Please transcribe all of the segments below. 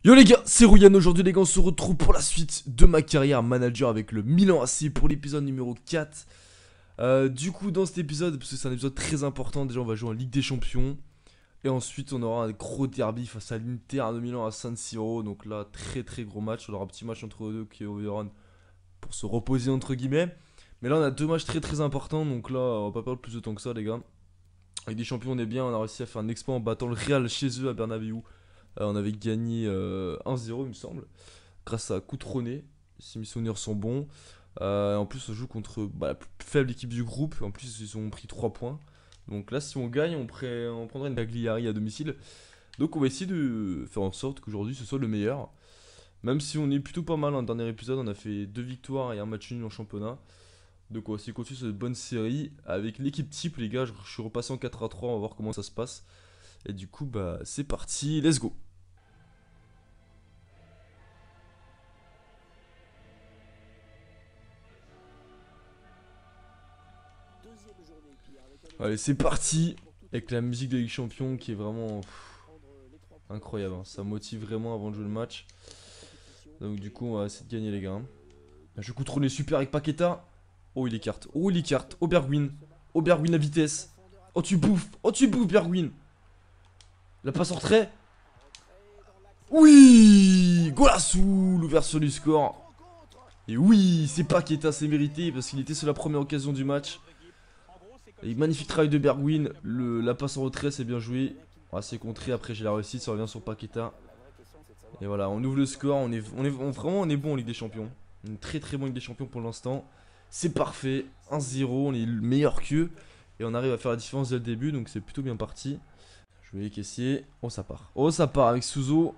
Yo les gars, c'est Rouyan. Aujourd'hui les gars, on se retrouve pour la suite de ma carrière manager avec le Milan AC pour l'épisode numéro 4. Du coup dans cet épisode, parce que c'est un épisode très important, déjà on va jouer en Ligue des Champions. Et ensuite on aura un gros derby face à l'Inter de Milan à San Siro. Donc là très gros match, on aura un petit match entre eux deux qui est overrun pour se reposer entre guillemets. Mais là on a deux matchs très importants, donc là on va pas perdre plus de temps que ça les gars. Avec des champions on est bien, on a réussi à faire un exploit en battant le Real chez eux à Bernabeu. On avait gagné 1-0 il me semble, grâce à Coutronnet, si mes souvenirs sont bons. En plus on joue contre la plus faible équipe du groupe, en plus ils ont pris 3 points. Donc là si on gagne on prendra une Cagliari à domicile. Donc on va essayer de faire en sorte qu'aujourd'hui ce soit le meilleur. Même si on est plutôt pas mal, dans le dernier épisode on a fait 2 victoires et un match nul en championnat. Donc on va essayer de continuer cette bonne série avec l'équipe type les gars. Je suis repassé en 4-3, on va voir comment ça se passe. Et du coup bah c'est parti, let's go. Allez, c'est parti avec la musique de Ligue Champion qui est vraiment incroyable, hein. Ça motive vraiment avant de jouer le match. Donc du coup, on va essayer de gagner les gars, hein. Je contrôle super avec Paqueta. Oh, il écarte. Oh, il écarte. Oh, Bergwijn. Oh, Bergwijn à vitesse. Oh, tu bouffes. Oh, tu bouffes, Bergwijn. La passe en retrait. Oui, Golassou, l'ouverture du score. Et oui, c'est Paqueta, c'est mérité parce qu'il était sur la première occasion du match. Et magnifique travail de Bergwijn, la passe en retrait c'est bien joué. C'est contré, après j'ai la réussite, ça revient sur Paqueta. Et voilà, on ouvre le score, vraiment on est bon en Ligue des Champions. On est très bon en Ligue des Champions pour l'instant. C'est parfait, 1-0, on est meilleur qu'eux. Et on arrive à faire la différence dès le début, donc c'est plutôt bien parti. Je vais les caissier. Oh ça part. Oh ça part avec Suso.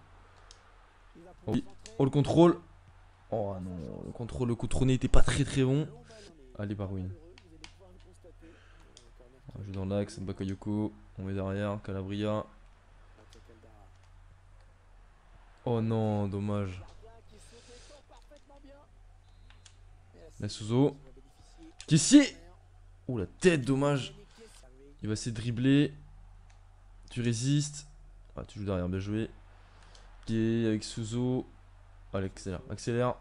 Oh, oui. Oh le contrôle. Oh non, le contrôle, le coup de trône était pas très bon. Allez Bergwijn. On joue dans l'axe, Bakayoko, on met derrière, Calabria. Oh non, dommage. La Suzo. Caissier. Oh la tête, dommage. Il va essayer de dribbler. Tu résistes. Ah, tu joues derrière, bien joué. Ok, avec Suzo. Allez, accélère, accélère.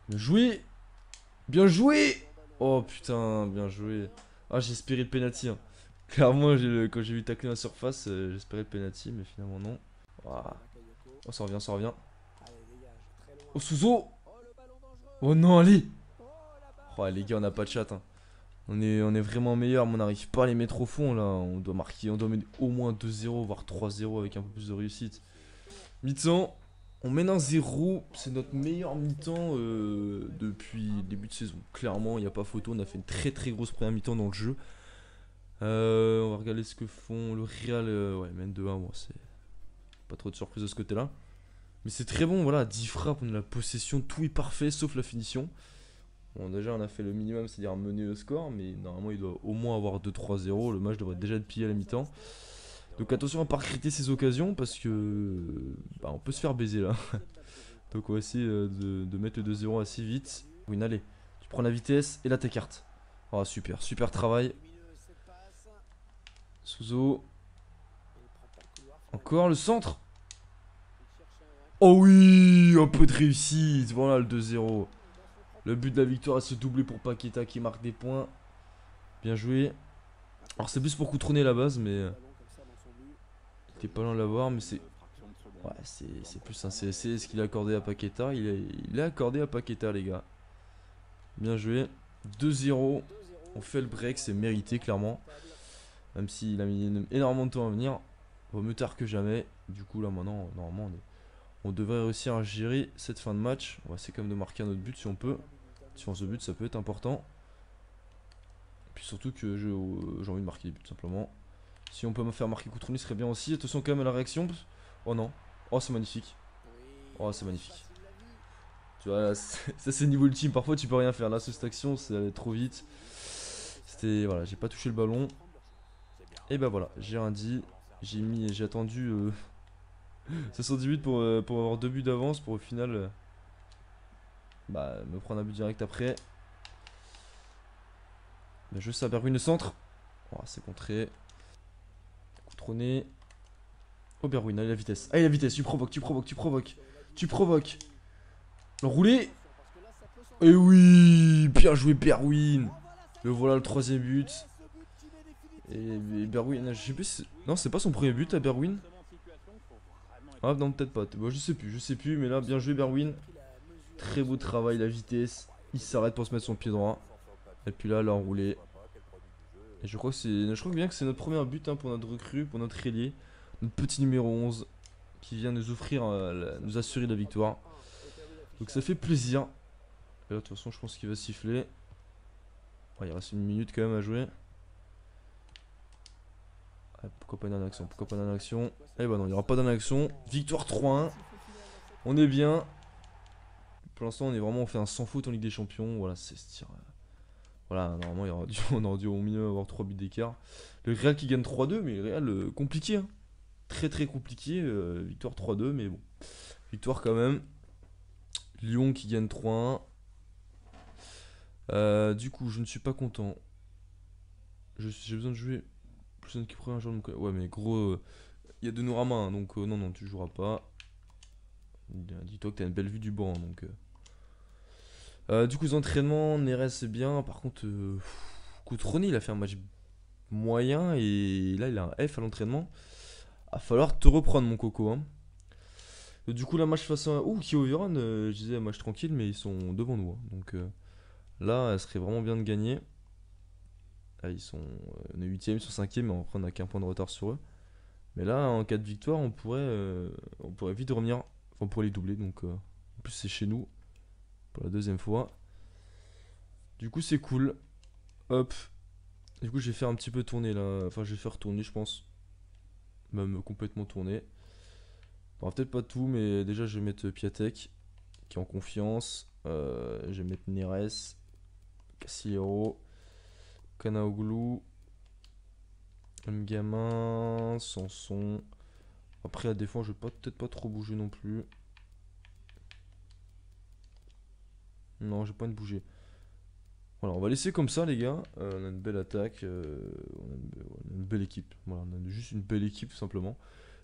Bien joué. Bien joué. Oh putain, bien joué. Ah, j'ai espéré le penalty, hein. Clairement, quand j'ai vu tacler la surface, j'espérais le penalty, mais finalement non. Ouah. Oh, ça revient, ça revient. Oh, Suzo. Oh non, allez. Oh, les gars, on n'a pas de chat, hein. On est vraiment meilleur, mais on n'arrive pas à les mettre au fond là. On doit marquer, on doit mettre au moins 2-0, voire 3-0 avec un peu plus de réussite. Mi-temps, on mène un 0. C'est notre meilleur mi-temps depuis le début de saison. Clairement, il n'y a pas photo. On a fait une très grosse première mi-temps dans le jeu. On va regarder ce que font le Real. Ouais, mène 2-1. Bon, c'est pas trop de surprise de ce côté-là. Mais c'est très bon, voilà. 10 frappes, on a la possession, tout est parfait sauf la finition. Bon, déjà, on a fait le minimum, c'est-à-dire mener le score, mais normalement, il doit au moins avoir 2-3-0. Le match devrait déjà être plié à la mi-temps. Donc, attention à ne pas regretter ces occasions parce que on peut se faire baiser là. Donc, on va essayer de mettre le 2-0 assez vite. Oui, allez, tu prends la vitesse et là, t'écartes. Oh, super travail. Suzo. Encore le centre. Oh oui, un peu de réussite. Voilà le 2-0. Le but de la victoire, c'est doublé pour Paqueta qui marque des points. Bien joué. Alors c'est plus pour Coutronnet à la base, mais il était pas loin de l'avoir, mais c'est... Ouais, c'est plus un CSC. Ce qu'il a accordé à Paqueta. Il a accordé à Paqueta, les gars. Bien joué. 2-0. On fait le break, c'est mérité, clairement. Même s'il a mis énormément de temps à venir. Vaut mieux tard que jamais. Du coup, là, maintenant, normalement, on devrait réussir à gérer cette fin de match. On va essayer quand même de marquer un autre but si on peut. Si on se but, ça peut être important. Puis surtout que j'ai envie de marquer des buts simplement. Si on peut me faire marquer Coutronnet, ce serait bien aussi. Attention quand même à la réaction. Oh non. Oh, c'est magnifique. Oh, c'est magnifique. Tu vois, là, ça c'est niveau ultime. Parfois, tu peux rien faire. Là, cette action, c'est allé trop vite. C'était. Voilà, j'ai pas touché le ballon. Et bah voilà, j'ai rien dit. J'ai attendu 70 minutes pour avoir 2 buts d'avance. Pour au final. Me prendre un but direct après. Je sais, Bergwijn le centre. Oh, c'est contré. Coutronnet. Oh Berwin, allez la vitesse. Allez la vitesse, tu provoques, tu provoques, tu provoques. Tu provoques. Enroulé. Et oui, bien joué Berwin. Le voilà le troisième but. Et Berwin, je sais plus si... Non, c'est pas son premier but à Berwin. Ah non, peut-être pas. Bon, je sais plus, mais là, bien joué Berwin. Très beau travail, la vitesse. Il s'arrête pour se mettre son pied droit. Et puis là, enroulé. Et je crois bien que c'est notre premier but hein, pour notre recrue, pour notre ailier. Notre petit numéro 11 qui vient nous offrir, nous assurer la victoire. Donc ça fait plaisir. Et là, de toute façon, je pense qu'il va siffler. Ouais, il reste une minute quand même à jouer. Ouais, pourquoi pas une dernière action? Pourquoi pas une dernière action? Eh bah non, il n'y aura pas dernière action. Victoire 3-1. On est bien. Pour l'instant, on fait un sans faute en Ligue des Champions. Voilà, c'est ce tir. Voilà, normalement, on aurait dû au minimum avoir 3 buts d'écart. Le Real qui gagne 3-2, mais le Real compliqué. Hein. Très très compliqué. Victoire 3-2, mais bon. Victoire quand même. Lyon qui gagne 3-1. Du coup, je ne suis pas content. J'ai besoin de jouer. Plus qui prend un joueur de mon... Ouais, mais gros, il y a de Nourama, hein, donc non, tu joueras pas. Dis-toi que t'as une belle vue du banc, donc. Du coup, les entraînements, Neres c'est bien. Par contre, Cutrone, il a fait un match moyen et là, il a un F à l'entraînement. Va falloir te reprendre, mon coco. Hein. Du coup, la match face à. Ouh, Kiev-Vérone, je disais match tranquille, mais ils sont devant nous. Hein. Donc là, elle serait vraiment bien de gagner. Là, on est 8ème, ils sont 5ème, mais après, on n'a qu'un point de retard sur eux. Mais là, en cas de victoire, on pourrait vite revenir. Enfin, on pourrait les doubler. Donc, en plus, c'est chez nous. Pour la deuxième fois. Du coup, c'est cool. Hop. Du coup, je vais faire un petit peu tourner là. Enfin, je vais faire tourner, je pense. Même complètement tourner. Bon, peut-être pas tout, mais déjà, je vais mettre Piatek. Qui est en confiance. Je vais mettre Neres. Castillero. Kanaoglou. Gamin. Sanson. Après, à défense, je vais peut-être pas trop bouger non plus. Non, j'ai pas envie de bouger. Voilà, on va laisser comme ça, les gars. On a une belle attaque. On a une belle équipe. Voilà, on a juste une belle équipe, tout simplement.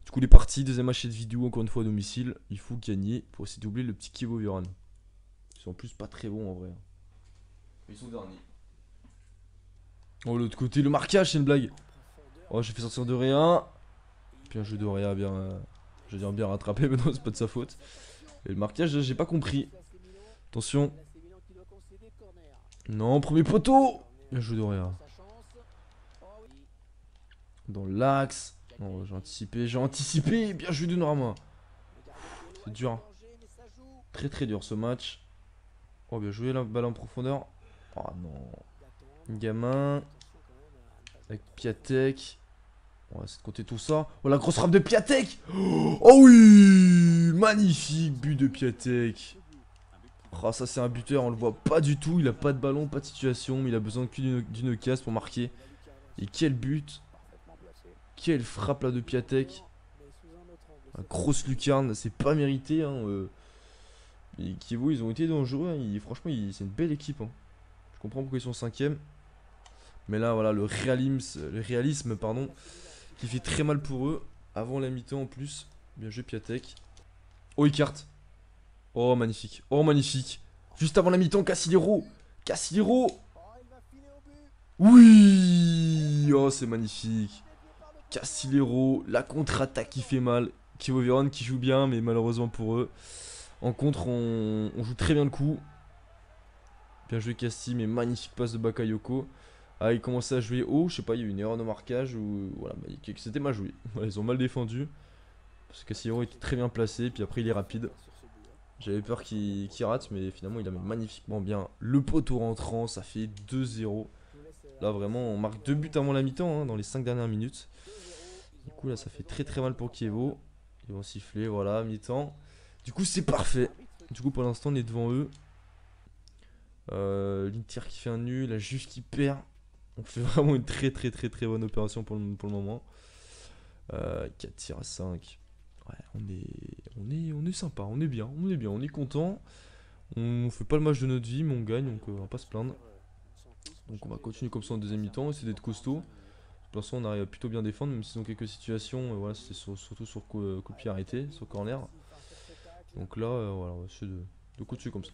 Du coup, les parties, deuxième match de vidéo, encore une fois à domicile. Il faut gagner pour essayer d'oublier le petit Kiev-Vérone. Ils sont en plus pas très bons en vrai. Ils sont derniers. Oh, l'autre côté, le marquage, c'est une blague. Oh, j'ai fait sortir de Réa. Bien joué de Réa, bien. Je veux dire bien rattrapé, mais non, c'est pas de sa faute. Et le marquage, j'ai pas compris. Attention. Non, premier poteau. Bien joué de Réa. Dans l'axe. Oh, j'ai anticipé. Bien joué de Norma. C'est dur. Très très dur ce match. Oh, bien joué la balle en profondeur. Oh non. Gamin. Avec Piatek. On va essayer de compter tout ça. Oh, la grosse frappe de Piatek. Oh oui. Magnifique but de Piatek. Oh, ça c'est un buteur, on le voit pas du tout. Il a pas de ballon, pas de situation. Mais il a besoin d'une casse pour marquer. Et quel but. Quelle frappe là de Piatek. Une grosse lucarne, c'est pas mérité. Hein, Et Kievo, ils ont été dangereux. Hein. Franchement, c'est une belle équipe. Hein. Je comprends pourquoi ils sont 5ème. Mais là, voilà, le réalisme, pardon, qui fait très mal pour eux. Avant la mi-temps en plus. Bien joué, Piatek. Oh, il carte. Oh, magnifique. Oh, magnifique. Juste avant la mi-temps, Castillero. Castillero. Oui. Oh, c'est magnifique. Castillero. La contre-attaque qui fait mal. Kiev-Vérone qui joue bien, mais malheureusement pour eux. En contre, on joue très bien le coup. Bien joué Casti, mais magnifique passe de Bakayoko. Ah, il commençait à jouer haut, je sais pas, il y a eu une erreur de marquage ou voilà, c'était mal joué. Voilà, ils ont mal défendu. Parce que Castillero était très bien placé, puis après il est rapide. J'avais peur qu'il rate, mais finalement il a mis magnifiquement bien le poteau rentrant, ça fait 2-0. Là vraiment, on marque 2 buts avant la mi-temps, hein, dans les 5 dernières minutes. Du coup là, ça fait très très mal pour Kievo. Ils vont siffler, voilà, mi-temps. Du coup c'est parfait. Du coup pour l'instant on est devant eux. L'Inter qui fait un nul, la Juve qui perd. On fait vraiment une très bonne opération pour le moment. 4 tirs à 5. Ouais, on est sympa, on est bien, on est content. On fait pas le match de notre vie, mais on gagne, donc on va pas se plaindre. Donc on va continuer comme ça en deuxième mi-temps, essayer d'être costaud. Pour l'instant, on arrive à plutôt bien défendre, même s'ils ont quelques situations. Voilà, c'est surtout sur coup de pied arrêté, sur corner. Donc là, voilà, on va essayer de coup dessus comme ça.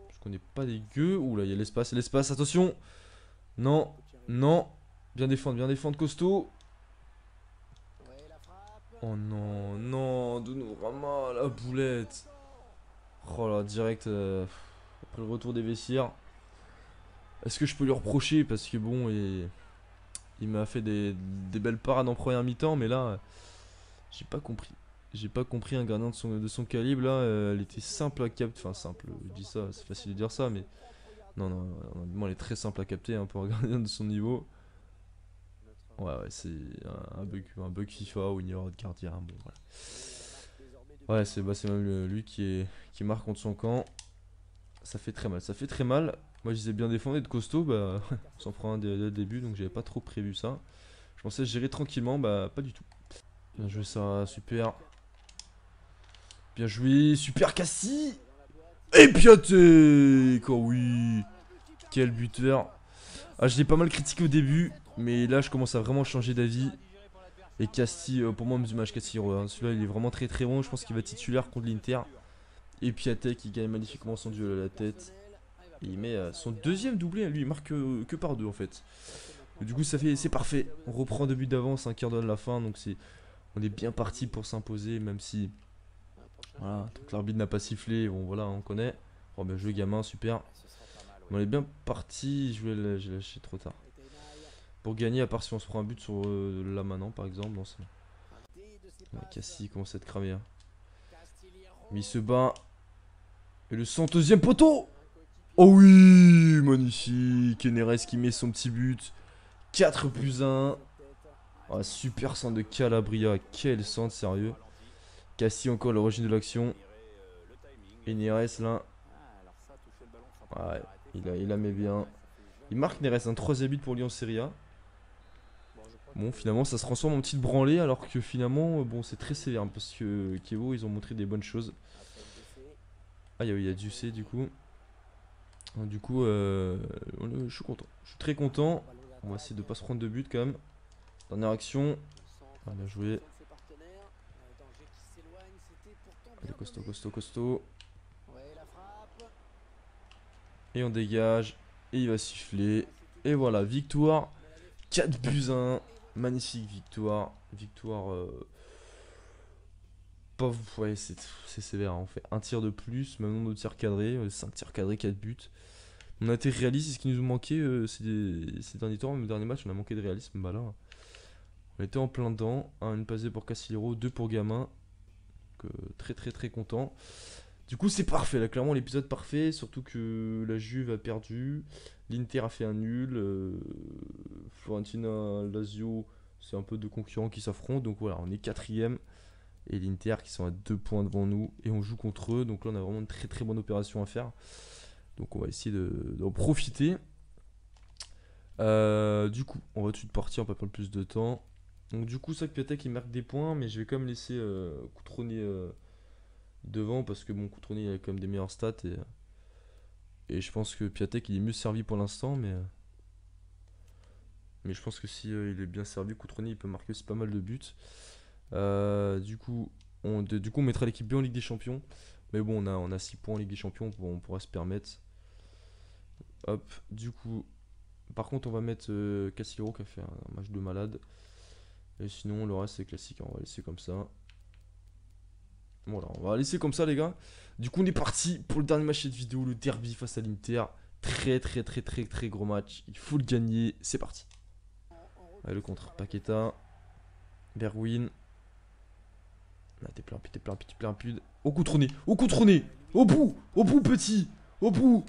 Parce qu'on n'est pas dégueu. Ouh là, il y a l'espace, attention. Non, non. Bien défendre, costaud. Oh non, non, Donnarumma, la boulette. Oh là, direct, après le retour des vestiaires. Est-ce que je peux lui reprocher? Parce que bon, il m'a fait des belles parades en première mi-temps, mais là, j'ai pas compris. J'ai pas compris un gardien de son calibre là, elle était simple à capter. Enfin, simple, je dis ça, c'est facile de dire ça, mais non, non, honnêtement, elle est très simple à capter hein, pour un gardien de son niveau. Ouais, c'est un bug FIFA ou une erreur de gardien. Bon, voilà. Ouais, c'est même lui qui marque contre son camp. Ça fait très mal, ça fait très mal. Moi, je disais bien défendre et de costaud, bah, on s'en prend un dès le début, donc j'avais pas trop prévu ça. Je pensais gérer tranquillement, bah, pas du tout. Bien joué, ça, super. Bien joué, super Cassie. Et Piatek. Oh oui. Quel buteur. Ah, je l'ai pas mal critiqué au début, mais là, je commence à vraiment changer d'avis. Et Cassie, pour moi, du match Cassie, celui-là, il est vraiment très très bon. Je pense qu'il va être titulaire contre l'Inter. Et Piatek, il gagne magnifiquement son duel à la tête. Et il met son deuxième doublé, lui, il marque que par deux en fait. Et du coup, c'est parfait. On reprend 2 buts d'avance, un quart d'heure de la fin, donc on est bien parti pour s'imposer, même si voilà, donc l'arbitre n'a pas sifflé. Bon, voilà, on connaît. Oh, bien joué, gamin, super. On est bien parti. J'ai lâché trop tard. Pour gagner, à part si on se prend un but sur là maintenant, par exemple. Non, c'est bon. Cassie commence à être cramé. Hein. Mais il se bat. Et le 102e poteau. Oh oui, magnifique. Neres qui met son petit but. 4+1. Oh, super centre de Calabria. Quel centre, sérieux. Cassie encore l'origine de l'action. Et Neres là. Ouais, il la met bien. Il marque Neres un 3e but pour Lyon Serie A. Bon, finalement, ça se transforme en petite branlée. Alors que finalement, bon, c'est très sévère. Hein, parce que Kevo, ils ont montré des bonnes choses. Ah, il y a Ducé du coup. Du coup, je suis content. Je suis très content. On va essayer de pas se prendre de but quand même. Dernière action. Ah, bien joué. Allez, costaud. Et on dégage. Et il va siffler. Et voilà, victoire. 4+1. Magnifique victoire. Victoire. Pas, ouais, c'est sévère. Hein. On fait un tir de plus. Même nombre de tirs cadrés. 5 tirs cadrés, 4 buts. On a été réaliste. C'est ce qui nous manquait ces derniers temps. Même le dernier match, on a manqué de réalisme. Bah là, on était en plein dedans. Une passée pour Casillero, 2 pour Gamin. Donc, très très très content. Du coup, c'est parfait, là, clairement, l'épisode parfait. Surtout que la Juve a perdu. L'Inter a fait un nul. Fiorentina, Lazio, c'est un peu deux concurrents qui s'affrontent. Donc voilà, on est 4ème. Et l'Inter qui sont à 2 points devant nous. Et on joue contre eux. Donc là, on a vraiment une très très bonne opération à faire. Donc on va essayer d'en profiter. Du coup, on va tout de suite partir, on va pas prendre plus de temps. Donc du coup, ça que Piatek il marque des points. Mais je vais quand même laisser Cutrone devant parce que bon, Cutrone il a quand même des meilleures stats et je pense que Piatek il est mieux servi pour l'instant, mais je pense que si il est bien servi, Cutrone il peut marquer aussi pas mal de buts. Du coup, on mettra l'équipe B en Ligue des Champions, mais bon, on a 6 points en Ligue des Champions, on pourra se permettre. Hop, du coup, par contre, on va mettre Casillero qui a fait un match de malade, et sinon le reste c'est classique, on va laisser comme ça. Voilà, on va laisser comme ça les gars. Du coup on est parti pour le dernier match de cette vidéo, le derby face à l'Inter. Très très très très très gros match. Il faut le gagner, c'est parti. Allez, le contre, Paqueta, Bergwijn. Là t'es plein pud. Au Cutrone, au bout petit, au bout.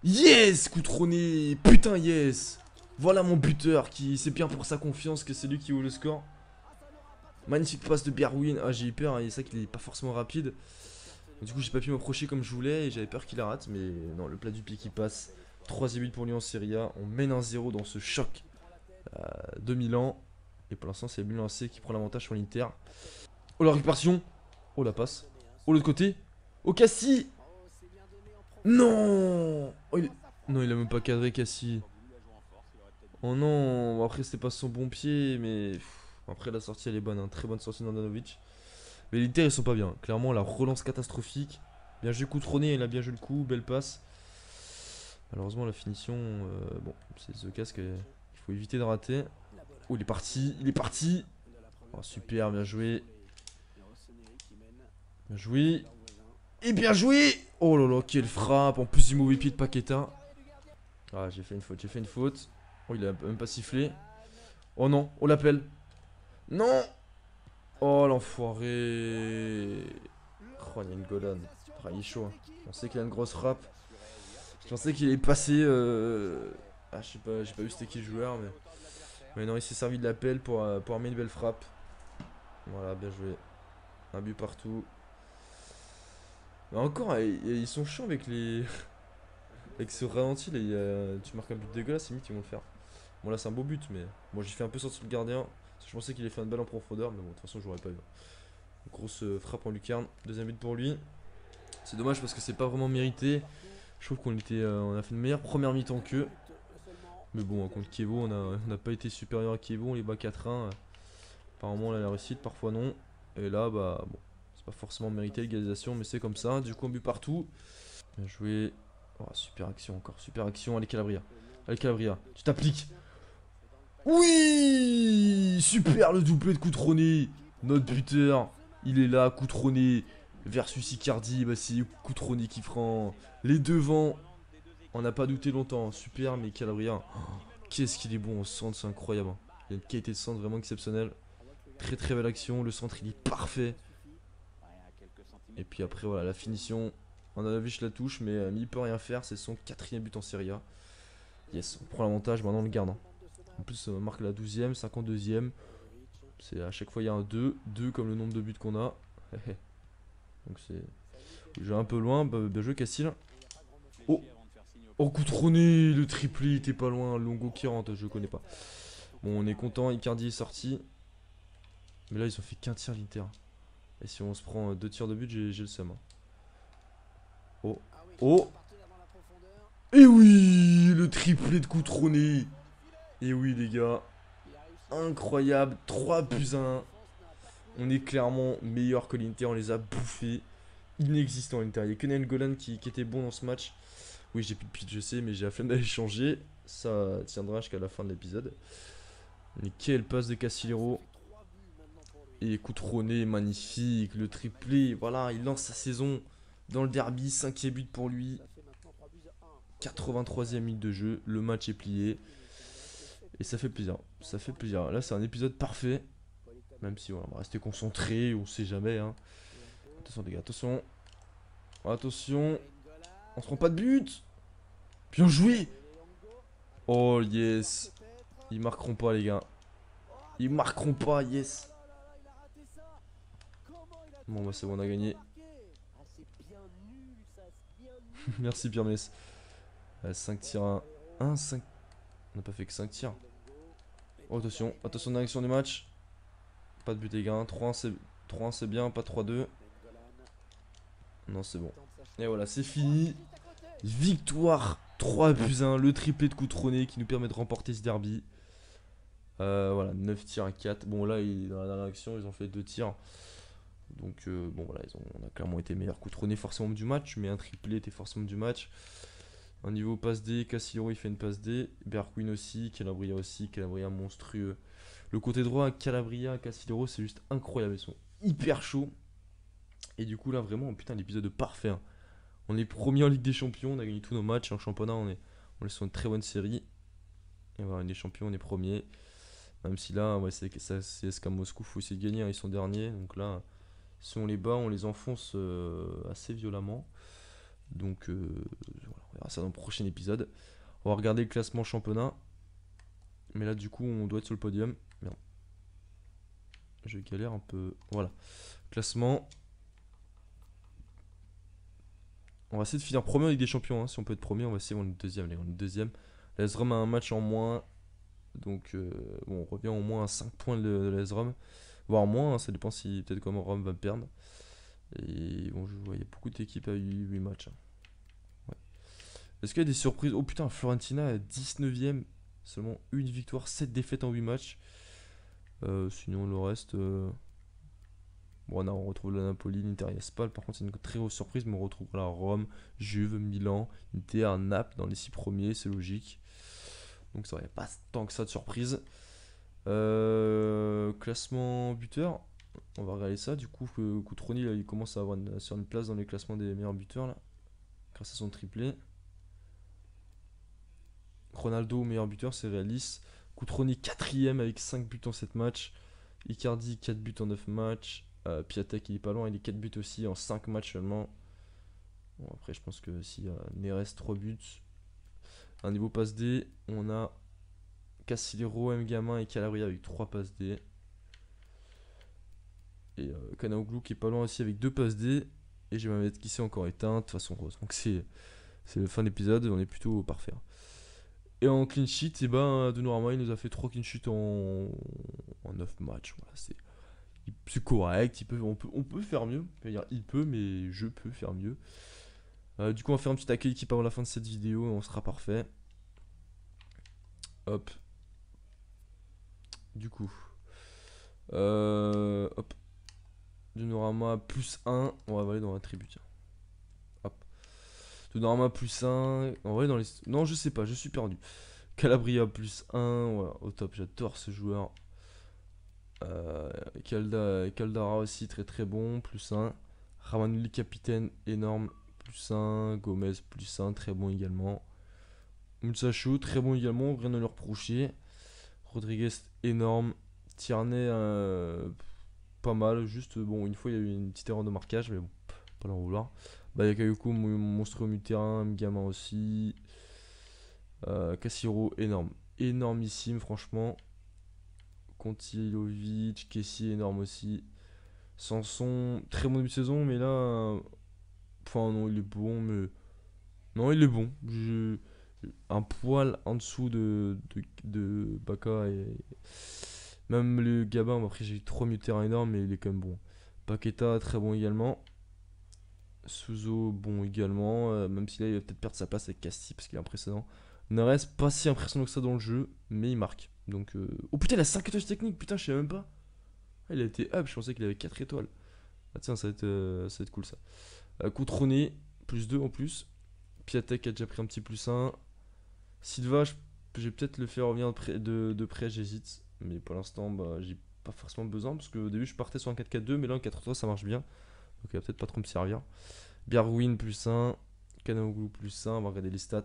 Yes Cutrone, putain yes. Voilà mon buteur qui c'est bien pour sa confiance que c'est lui qui ouvre le score. Magnifique passe de Bergwijn. Ah, j'ai eu peur, hein, il est ça qu'il est pas forcément rapide. Du coup, j'ai pas pu m'approcher comme je voulais et j'avais peur qu'il la rate. Mais non, le plat du pied qui passe. 3e but pour Lyon en Serie A. On mène 1-0 dans ce choc de Milan. Et pour l'instant, c'est Milan AC qui prend l'avantage sur l'Inter. Oh, la récupération. Oh, la passe. Oh, l'autre côté. Oh, Cassie. Non. Oh, non, il a même pas cadré Cassie. Oh non, après c'était pas son bon pied, mais après la sortie elle est bonne, hein. Très bonne sortie d'Andanovic. Mais l'Inter ils sont pas bien. Clairement la relance catastrophique. Bien joué Coutronné, il a bien joué le coup, belle passe. Malheureusement la finition, bon, c'est The Casque, il faut éviter de rater. Oh il est parti, il est parti. Oh super, bien joué. Bien joué. Et bien joué. Oh là là, quelle frappe. En plus du mauvais pied de Paqueta. Ah j'ai fait une faute, j'ai fait une faute. Oh il a même pas sifflé. Oh non, on l'appelle. Non. Oh l'enfoiré. Oh il y a une Golan. Ah, il est chaud, hein. On sait qu'il a une grosse frappe. Je pensais qu'il est passé. Ah je sais pas, j'ai pas vu c'était qui le joueur mais non il s'est servi de l'appel pour amener une belle frappe. Voilà, bien joué. Un but partout. Mais encore, ils sont chiants avec les. Avec ce ralenti là, tu marques un but dégueulasse, c'est limite ils vont le faire. Bon là c'est un beau but mais moi j'ai fait un peu sortir le gardien. Parce que je pensais qu'il allait faire une balle en profondeur mais bon de toute façon j'aurais pas eu. Grosse frappe en lucarne, deuxième but pour lui. C'est dommage parce que c'est pas vraiment mérité. Je trouve on a fait une meilleure première mi-temps qu'eux. Mais bon contre Kievo on n'a pas été supérieur à Kievo, on les bat 4-1. Apparemment on a la réussite, parfois non. Et là bah bon, c'est pas forcément mérité l'égalisation mais c'est comme ça. Du coup un but partout. Bien joué. Oh, super action encore, super action. Allez Calabria. Allez Calabria, tu t'appliques. Oui, super le doublé de Coutronné. Notre buteur, il est là, Coutronné versus Icardi. Bah c'est Coutronné qui prend les devants. On n'a pas douté longtemps. Super, mais Calabria, oh, qu'est-ce qu'il est bon au centre, c'est incroyable. Il y a une qualité de centre vraiment exceptionnelle. Très très belle action, le centre il est parfait. Et puis après voilà la finition. On a vu je la touche mais il peut rien faire, c'est son quatrième but en Serie A. Yes, on prend l'avantage, maintenant on le garde, hein. En plus on marque la 12ème, 52ème. C'est à chaque fois il y a un 2, 2 comme le nombre de buts qu'on a. Donc c'est. Je vais un peu loin, bien joué Cassil. Oh, oh Coutronné, le triplé il était pas loin, Longo qui rentre, je connais pas. Bon on est content, Icardi est sorti. Mais là ils ont fait qu'un tir l'Inter. Et si on se prend 2 tirs de but, j'ai le seum, hein. Oh, oh. Et oui, le triplé de Coutronné. Et oui les gars, incroyable, 3 buts à 1. On est clairement meilleur que l'Inter, on les a bouffés. Inexistant l'Inter. Il n'y a que Neil Golan qui était bon dans ce match. Oui, j'ai plus de pitch, je sais, mais j'ai la flemme d'aller changer. Ça tiendra jusqu'à la fin de l'épisode. Mais quelle passe de Casillero. Et Coutronné, magnifique. Le triplé, voilà, il lance sa saison dans le derby. 5e but pour lui. 83e minute de jeu. Le match est plié. Et ça fait plaisir. Ça fait plaisir. Là, c'est un épisode parfait. Même si voilà, on va rester concentré, on sait jamais, hein. Attention les gars, attention. Attention. On se prend pas de but. Bien joué. Oh yes. Ils marqueront pas les gars. Ils marqueront pas, yes. Bon bah c'est bon, on a gagné. Merci Pierre Mess. 5 tirs à 1, 5. On n'a pas fait que 5 tirs. Oh, attention, attention direction du match. Pas de but les gars. 3-1 c'est bien, pas 3-2. Non c'est bon. Et voilà, c'est fini. Victoire 3 buts 1. Le triplé de Coutronné qui nous permet de remporter ce derby. Voilà, 9 tirs à 4. Bon là, dans la dernière action, ils ont fait 2 tirs. Donc bon voilà, on a clairement été meilleur. Coutronné forcément du match, mais un triplé était forcément du match. Au niveau passe D, Casillero il fait une passe D. Bergwijn aussi, Calabria monstrueux. Le côté droit, Calabria, Casillero, c'est juste incroyable. Ils sont hyper chauds. Et du coup là vraiment, putain, l'épisode parfait, hein. On est premier en Ligue des Champions, on a gagné tous nos matchs en championnat, on est sur une très bonne série. Et voilà, Ligue des Champions, on est premier. Même si là, ouais, c'est CSKA Moscou, faut essayer de gagner, hein, ils sont derniers. Donc là, si on les bat, on les enfonce assez violemment. Donc voilà, on verra ça dans le prochain épisode. On va regarder le classement championnat. Mais là, du coup, on doit être sur le podium. Merde. Je galère un peu. Voilà. Classement. On va essayer de finir premier en Ligue des Champions, hein. Si on peut être premier, on va essayer. On est deuxième. On est deuxième. L'AS Rome a un match en moins. Donc, bon, on revient au moins à 5 points de l'AS Rome. Voire moins, hein, ça dépend si peut-être comment Rome va perdre. Et bon, je vois, il y a beaucoup d'équipes à 8 matchs, hein. Ouais. Est-ce qu'il y a des surprises? Oh putain, Florentina est 19ème. Seulement une victoire, 7 défaites en 8 matchs. Sinon le reste... Bon, on retrouve la Napoli, l'Inter et Spal. Par contre, c'est une très grosse surprise, mais on retrouve la Rome, Juve, Milan, Inter, Naples dans les 6 premiers, c'est logique. Donc ça, il n'y a pas tant que ça de surprise. Classement buteur, on va regarder ça. Du coup, Cutroni, là, il commence à avoir sur une place dans les classements des meilleurs buteurs, là, grâce à son triplé. Ronaldo, meilleur buteur, c'est réaliste. Cutroni, 4ème avec 5 buts en 7 matchs. Icardi, 4 buts en 9 matchs. Piatek, il est pas loin, il est 4 buts aussi en 5 matchs seulement. Bon, après, je pense que s'il y a Neres, 3 buts. Un niveau passe D, on a Cassilero, Mgamin et Calabria avec 3 passes D. Et Kanaoglou qui est pas loin aussi avec 2 passes D. Et je vais mettre qui s'est encore éteint de façon rose. Donc c'est la fin de l'épisode, on est plutôt parfait. Et en clean sheet, et ben Donnarumma il nous a fait 3 clean sheets en 9 matchs. Voilà, c'est correct, on peut faire mieux. Il peut, mais je peux faire mieux. Du coup, on va faire un petit accueil équipe avant la fin de cette vidéo et on sera parfait. Hop. Du coup. Hop. Donnarumma plus 1. On va aller dans l'attribut. Hop. Donnarumma plus 1. On va aller dans les. Non, je sais pas, je suis perdu. Calabria plus 1. Voilà, au top, j'adore ce joueur. Caldara aussi, très très bon, plus 1. Ramanuli, capitaine, énorme, plus 1. Gomez, plus 1, très bon également. Musacho, très bon également, rien à leur reprocher. Rodriguez, énorme. Tierney, pas mal, juste bon, une fois il y a eu une petite erreur de marquage, mais bon, pas l'en vouloir. Bakayoko, monstrueux mi-terrain, Mgamin aussi. Cassiro, énorme, énormissime, franchement. Kontilovic, Kessie, énorme aussi. Sanson, très bon début de saison, mais là. Enfin, non, il est bon, mais. Non, il est bon. Un poil en dessous de Baka et. Même le Gabin, après j'ai eu 3 milieux de terrain énormes, mais il est quand même bon. Paqueta, très bon également. Suzo, bon également. Même si là, il va peut-être perdre sa place avec Casti parce qu'il est impressionnant. Neres, pas si impressionnant que ça dans le jeu, mais il marque. Donc, oh putain, il a 5 étoiles techniques, putain, je sais même pas. Ah, il a été up, je pensais qu'il avait 4 étoiles. Ah, tiens, ça va être cool ça. Cutrone, plus 2 en plus. Piatek a déjà pris un petit plus 1. Silva, je vais peut-être le faire revenir de près, j'hésite. Mais pour l'instant, bah, j'ai pas forcément besoin. Parce qu'au début, je partais sur un 4-4-2, mais là, un 4-3, ça marche bien. Donc, il va peut-être pas trop me servir. Berwin, plus 1. Kanaoglou, plus 1. On va regarder les stats.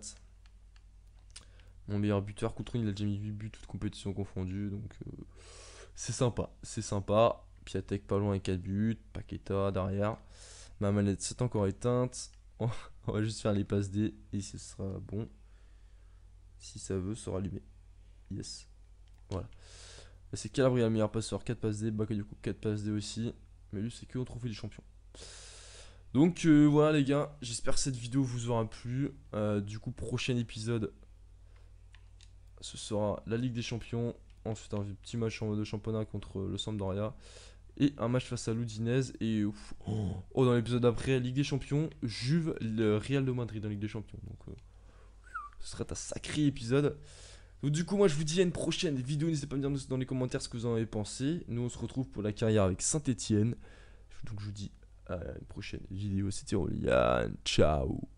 Mon meilleur buteur, Cutrone, il a déjà mis 8 buts, toutes compétitions confondues. Donc, c'est sympa. C'est sympa. Piatek, pas loin avec 4 buts. Paqueta, derrière. Ma manette, c'est encore éteinte. On va juste faire les passes D et ce sera bon. Si ça veut se rallumer. Yes. Voilà. C'est Calabria le meilleur passeur. 4 passes D. Bakayoko 4 passes D aussi. Mais lui, c'est que au trophée des champions. Donc voilà les gars. J'espère que cette vidéo vous aura plu. Du coup, prochain épisode, ce sera la Ligue des Champions. Ensuite, un petit match de championnat contre le Sampdoria. Et un match face à l'Udinese. Et dans l'épisode d'après, Ligue des Champions, Juve, le Real de Madrid en Ligue des Champions. Donc ce sera un sacré épisode. Donc du coup, moi je vous dis à une prochaine vidéo. N'hésitez pas à me dire dans les commentaires ce que vous en avez pensé. Nous on se retrouve pour la carrière avec Saint-Etienne. Donc je vous dis à une prochaine vidéo. C'était Rolian. Ciao.